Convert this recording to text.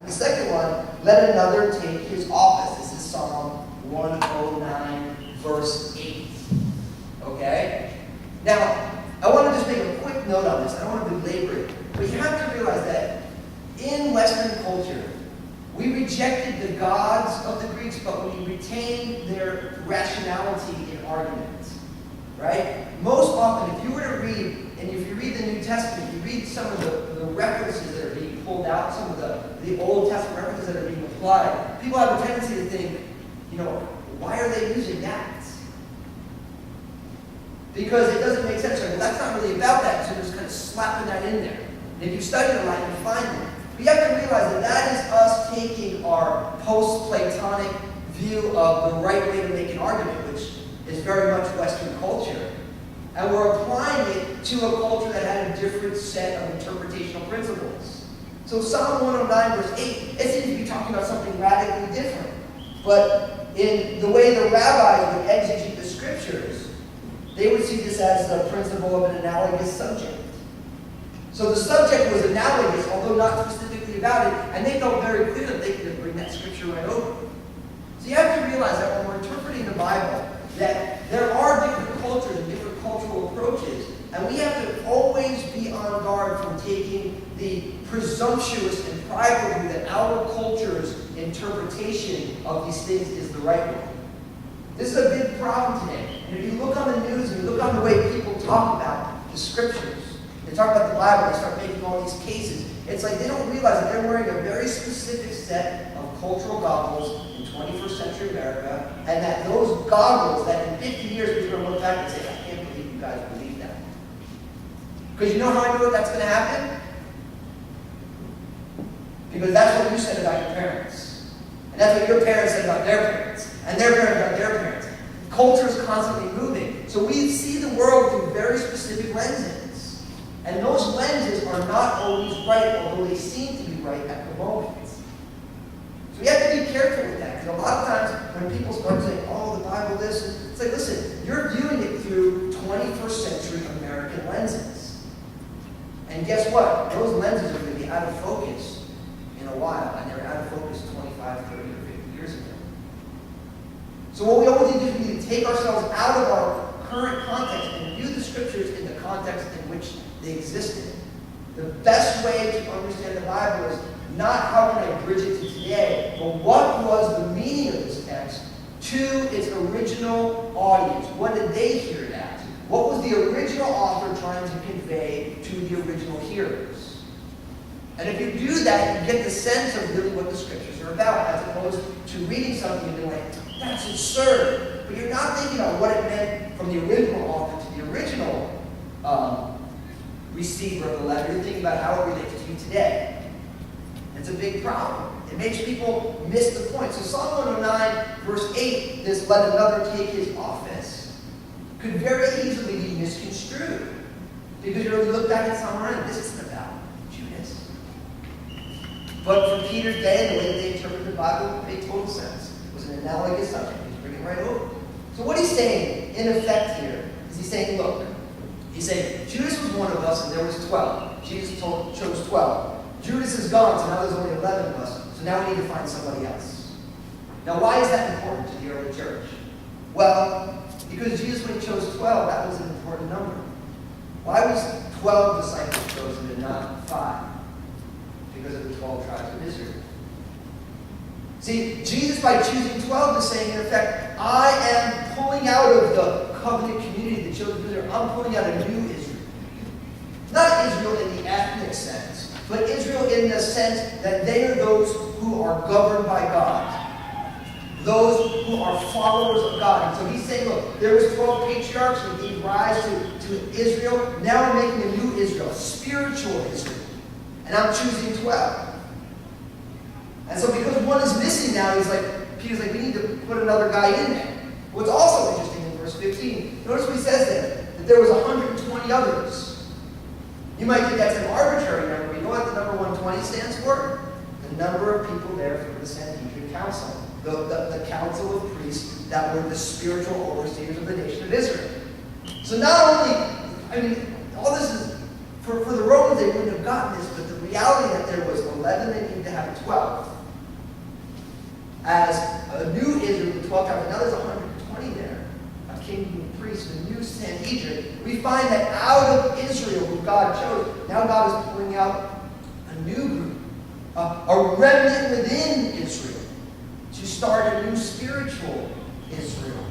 The second one, let another take his office. This is Psalm 109, verse 8. Okay? Now, I want to just make a quick note on this. I don't want to belabor it. But you have to realize that in Western culture, we rejected the gods of the Greeks, but we retained their rationality in arguments. Right? Most often, if you were to read, and if you read the New Testament, you read some of the references that are being pulled out, some of the Old Testament references that are being applied, people have a tendency to think, why are they using that? Because it doesn't make sense. Well, that's not really about that, so they're just kind of slapping that in there. And if you study it a lot, you find it. But you have to realize that is us taking our post-Platonic view of the right way to make an argument, which is very much Western culture, and we're applying it to a culture that had a different set of interpretational principles. So Psalm 109, verse 8, it seems to be talking about something radically different. But in the way the rabbis would exegete the scriptures, they would see this as the principle of an analogous subject. So the subject was analogous, although not specifically about it, and they felt very clear that they could bring that scripture right over. So you have to realize that when we're interpreting the Bible, that there are different cultures and different cultural approaches, and we have to always be on guard from taking the presumptuous and prideful view that our culture's interpretation of these things is the right one. This is a big problem today. And if you look on the news and you look on the way people talk about the scriptures, they talk about the Bible, they start making all these cases, it's like they don't realize that they're wearing a very specific set of cultural goggles in 21st century America, and that those goggles, that in 50 years people are going to look back and say, I can't believe you guys believe that. Because you know how I know that's going to happen? Because that's what you said about your parents. And that's what your parents said about their parents. And their parents about their parents. Culture is constantly moving. So we see the world through very specific lenses. And those lenses are not always right, although they seem to be right at the moment. So we have to be careful with that. Because a lot of times when people start saying, oh, the Bible this, it's like, listen, you're viewing it through 21st century American lenses. And guess what? Those lenses are going to be out of focus in a while. And they were out of focus 25, 30, or 50 years ago. So what we always need to do is take ourselves out of our current context and view the scriptures in the context in which they existed. The best way to understand the Bible is not how can I bridge it to today, but what was the meaning of this text to its original audience? What did they hear it as? What was the original author trying to convey to the original hearers? And if you do that, you get the sense of really what the scriptures are about, as opposed to reading something and being like, that's absurd. But you're not thinking about what it meant from the original author to the original receiver of the letter. You're thinking about how it relates to you today. It's a big problem. It makes people miss the point. So Psalm 109, verse 8, this let another take his office, could very easily be misconstrued. Because you look back at Psalm 109, this isn't about Judas. But from Peter's day, and the way that they interpreted the Bible, it made total sense. It was an analogous subject. He's bringing it right over. So what he's saying, in effect here, is he's saying, look, he's saying, Judas was one of us, and there was 12. Jesus chose 12. Judas is gone, so now there's only 11 of us. So now we need to find somebody else. Now, why is that important to the early church? Well, because Jesus, when he chose 12, that was an important number. Why was 12 disciples chosen and not 5? Because of the 12 tribes of Israel. See, Jesus, by choosing 12, is saying, in effect, I am pulling out of the covenant community, the children of Israel. I'm pulling out a new Israel. Not Israel in the ethnic sense, but Israel in the sense that they are those who are governed by God. Those who are followers of God. And so he's saying, look, there was 12 patriarchs who gave rise to Israel. Now we're making a new Israel, a spiritual Israel. And I'm choosing 12. And so because one is missing now, Peter's like, we need to put another guy in there. What's also interesting in verse 15, notice what he says there, that there was 120 others. You might think that's an arbitrary number. You know what the number 120 stands for? The number of people there from the Sanhedrin Council. The council of priests that were the spiritual overseers of the nation of Israel. So not only, all this is, for the Romans, they wouldn't have gotten this, but the reality that there was 11 they needed to have a 12. As a new Israel, the 12 tribes, now there's 120 there, a kingdom of priests, the new Sanhedrin. We find that out of Israel, who God chose, now God is pulling out a new group, a remnant within Israel, to start a new spiritual Israel.